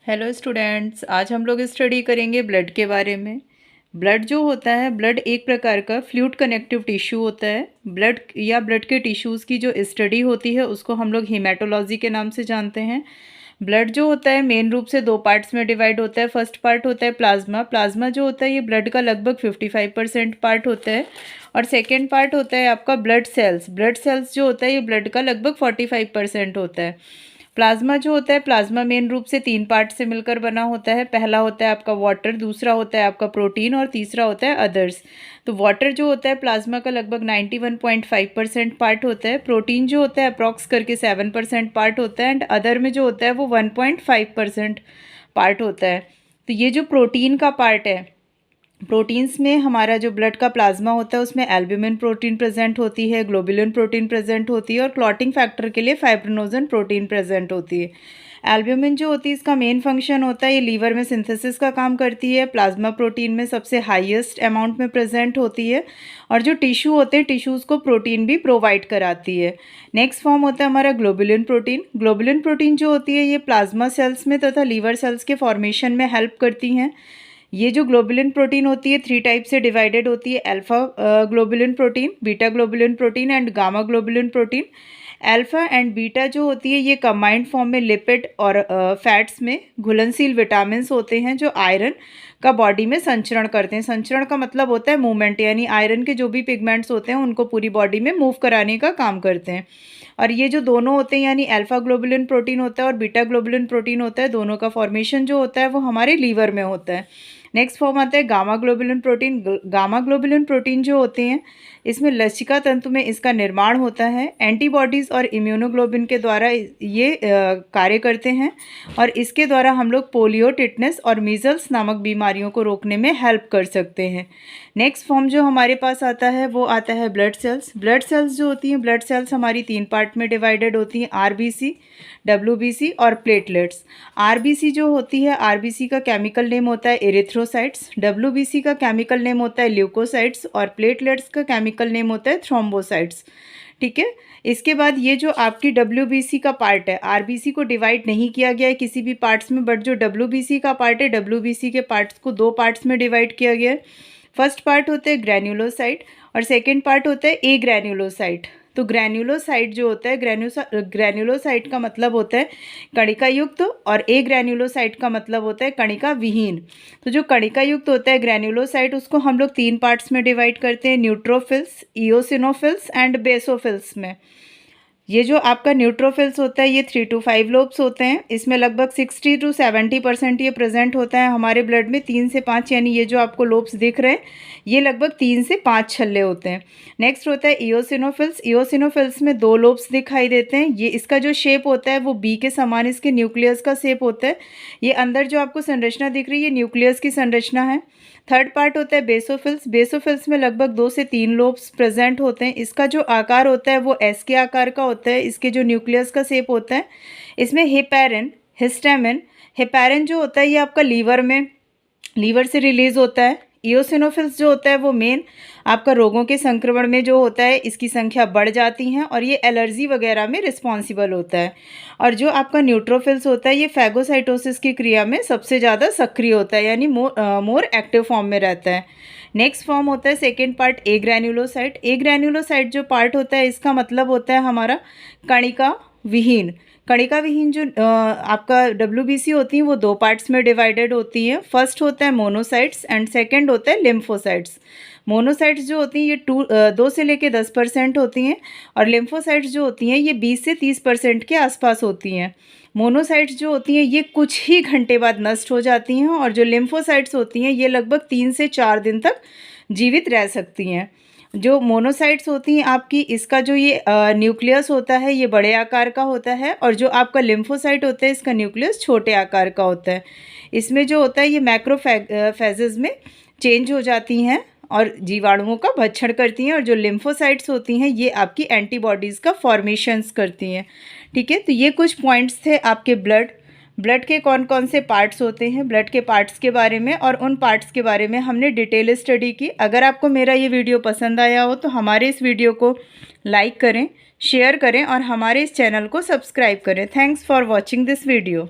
Hello students, आज हम लोग स्टडी करेंगे ब्लड के बारे में। ब्लड जो होता है, ब्लड एक प्रकार का फ्लूइड कनेक्टिव टिश्यू होता है। ब्लड या ब्लड के टिश्यूज़ की जो स्टडी होती है उसको हम लोग हीमेटोलॉजी के नाम से जानते हैं। ब्लड जो होता है मेन रूप से दो पार्ट्स में डिवाइड होता है। फर्स्ट पार्ट होता है प्लाज्मा। प्लाज्मा जो होता है ये ब्लड का लगभग 55% पार्ट होता है। और सेकेंड पार्ट होता है आपका ब्लड सेल्स। ब्लड सेल्स जो होता है ये ब्लड का लगभग 45% होता है। प्लाज्मा जो होता है, प्लाज्मा मेन रूप से तीन पार्ट से मिलकर बना होता है। पहला होता है आपका वाटर, दूसरा होता है आपका प्रोटीन और तीसरा होता है अदर्स। तो वाटर जो होता है प्लाज्मा का लगभग 91.5% पार्ट होता है। प्रोटीन जो होता है अप्रॉक्स करके 7% पार्ट होता है। एंड अदर में जो होता है वो 1.5% पार्ट होता है। तो ये जो प्रोटीन का पार्ट है, प्रोटीन्स में हमारा जो ब्लड का प्लाज्मा होता है उसमें एल्ब्यूमिन प्रोटीन प्रेजेंट होती है, ग्लोबुलिन प्रोटीन प्रेजेंट होती है और क्लॉटिंग फैक्टर के लिए फाइब्रिनोजन प्रोटीन प्रेजेंट होती है। एल्ब्यूमिन जो होती है इसका मेन फंक्शन होता है ये लीवर में सिंथेसिस का काम करती है। प्लाज्मा प्रोटीन में सबसे हाईएस्ट अमाउंट में प्रेजेंट होती है। और जो टिश्यू होते हैं टिश्यूज़ को प्रोटीन भी प्रोवाइड कराती है। नेक्स्ट फॉर्म होता है हमारा ग्लोबुलिन प्रोटीन। ग्लोबुलिन प्रोटीन जो होती है ये प्लाज्मा सेल्स में तथा लीवर सेल्स के फॉर्मेशन में हेल्प करती हैं। ये जो ग्लोबुलिन प्रोटीन होती है 3 टाइप से डिवाइडेड होती है। Alpha globulin protein, beta globulin protein and gamma globulin protein. Alpha and beta जो होती है ये कंबाइंड फॉर्म में लिपिड और फैट्स में घुलनशील विटामिन्स होते हैं जो आयरन का बॉडी में संचरण करते हैं। संचरण का मतलब होता है मूवमेंट, यानी आयरन के जो भी पिगमेंट्स होते हैं उनको पूरी बॉडी में मूव कराने का काम करते हैं। और ये जो दोनों होते हैं यानी अल्फा ग्लोबुलिन प्रोटीन होता है और बीटा ग्लोबुलिन प्रोटीन होता है, दोनों का फॉर्मेशन जो होता है वो हमारे लीवर में होता है। नेक्स्ट फॉर्म आता है gamma globulin protein. Gamma globulin protein जो होते हैं इसमें लसिका तंतु में इसका निर्माण होता है। एंटीबॉडीज़ और इम्यूनोग्लोबिन के द्वारा ये कार्य करते हैं और इसके द्वारा हम लोग पोलियो, टिटनेस और मीजल्स नामक बीमारियों को रोकने में हेल्प कर सकते हैं। नेक्स्ट फॉर्म जो हमारे पास आता है वो आता है ब्लड सेल्स। ब्लड सेल्स जो होती हैं, ब्लड सेल्स हमारी 3 पार्ट में डिवाइडेड होती हैं, आरबीसी, डब्ल्यूबीसी और प्लेटलेट्स। आरबीसी जो होती है, आरबीसी का केमिकल नेम होता है एरिथ्रोसाइट्स, डब्ल्यूबीसी का केमिकल नेम होता है ल्यूकोसाइट्स और प्लेटलेट्स का केमिकल नेम होता है थ्रोम्बोसाइट्स। ठीक है। इसके बाद ये जो आपकी डब्ल्यूबीसी का पार्ट है, आरबीसी को डिवाइड नहीं किया गया है किसी भी पार्ट्स में, बट जो डब्ल्यूबीसी का पार्ट है, डब्ल्यूबीसी के पार्ट्स को 2 पार्ट्स में डिवाइड किया गया है। फर्स्ट पार्ट होता है ग्रैन्युलोसाइट और सेकेंड पार्ट होता है ए ग्रैन्युलोसाइट। तो ग्रैन्युलोसाइट जो होता है, ग्रैन्युलोसाइट का मतलब होता है कणिका युक्त और ए ग्रैन्युलोसाइट का मतलब होता है कणिका विहीन। तो जो कणिका युक्त होता है ग्रैन्युलोसाइट उसको हम लोग 3 पार्ट्स में डिवाइड करते हैं, न्यूट्रोफिल्स, इओसिनोफिल्स एंड बेसोफिल्स में। ये जो आपका न्यूट्रोफिल्स होता है ये 3 to 5 लोब्स होते हैं। इसमें लगभग 60 to 70% ये प्रेजेंट होता है हमारे ब्लड में। 3 से 5 यानी ये जो आपको लोब्स दिख रहे हैं ये लगभग 3 से 5 छल्ले होते हैं। नेक्स्ट होता है इओसिनोफिल्स। इओसिनोफिल्स में 2 लोब्स दिखाई देते हैं। ये इसका जो शेप होता है वो बी के समान इसके न्यूक्लियस का शेप होता है। ये अंदर जो आपको संरचना दिख रही है ये न्यूक्लियस की संरचना है। थर्ड पार्ट होता है बेसोफिल्स। बेसोफिल्स में लगभग 2 से 3 लोब्स प्रेजेंट होते हैं। इसका जो आकार होता है वो एस के आकार का होता है। इसके जो न्यूक्लियस का शेप होता है, इसमें हेपेरिन, हिस्टामिन, हेपेरिन जो होता है ये आपका लीवर से रिलीज होता है। इओसिनोफिल्स जो होता है वो मेन आपका रोगों के संक्रमण में जो होता है इसकी संख्या बढ़ जाती हैं और ये एलर्जी वगैरह में रिस्पॉन्सिबल होता है। और जो आपका न्यूट्रोफिल्स होता है ये फैगोसाइटोसिस की क्रिया में सबसे ज़्यादा सक्रिय होता है, यानी मोर एक्टिव फॉर्म में रहता है। नेक्स्ट फॉर्म होता है सेकेंड पार्ट ए ग्रैन्युलोसाइट। ए ग्रैन्युलोसाइट जो पार्ट होता है इसका मतलब होता है हमारा कणिका विहीन। कणिका विहीन जो आपका डब्ल्यूबीसी होती हैं वो 2 पार्ट्स में डिवाइडेड होती हैं। फर्स्ट होता है मोनोसाइट्स एंड सेकंड होता है लिम्फोसाइट्स। मोनोसाइट्स जो होती हैं ये 2 से लेकर 10% होती हैं और लिम्फोसाइट्स जो होती हैं ये 20 से 30% के आसपास होती हैं। मोनोसाइट्स जो होती हैं ये कुछ ही घंटे बाद नष्ट हो जाती हैं और जो लिम्फोसाइट्स होती हैं ये लगभग 3 से 4 दिन तक जीवित रह सकती हैं। जो मोनोसाइट्स होती हैं आपकी, इसका जो ये न्यूक्लियस होता है ये बड़े आकार का होता है और जो आपका लिम्फोसाइट होता है इसका न्यूक्लियस छोटे आकार का होता है। इसमें जो होता है ये मैक्रोफेजेस में चेंज हो जाती हैं और जीवाणुओं का भक्षण करती हैं और जो लिम्फोसाइट्स होती हैं ये आपकी एंटीबॉडीज़ का फॉर्मेशंस करती हैं। ठीक है। तो ये कुछ पॉइंट्स थे आपके ब्लड के कौन कौन से पार्ट्स होते हैं, ब्लड के पार्ट्स के बारे में, और उन पार्ट्स के बारे में हमने डिटेल स्टडी की। अगर आपको मेरा ये वीडियो पसंद आया हो तो हमारे इस वीडियो को लाइक करें, शेयर करें और हमारे इस चैनल को सब्सक्राइब करें। Thanks for watching this video.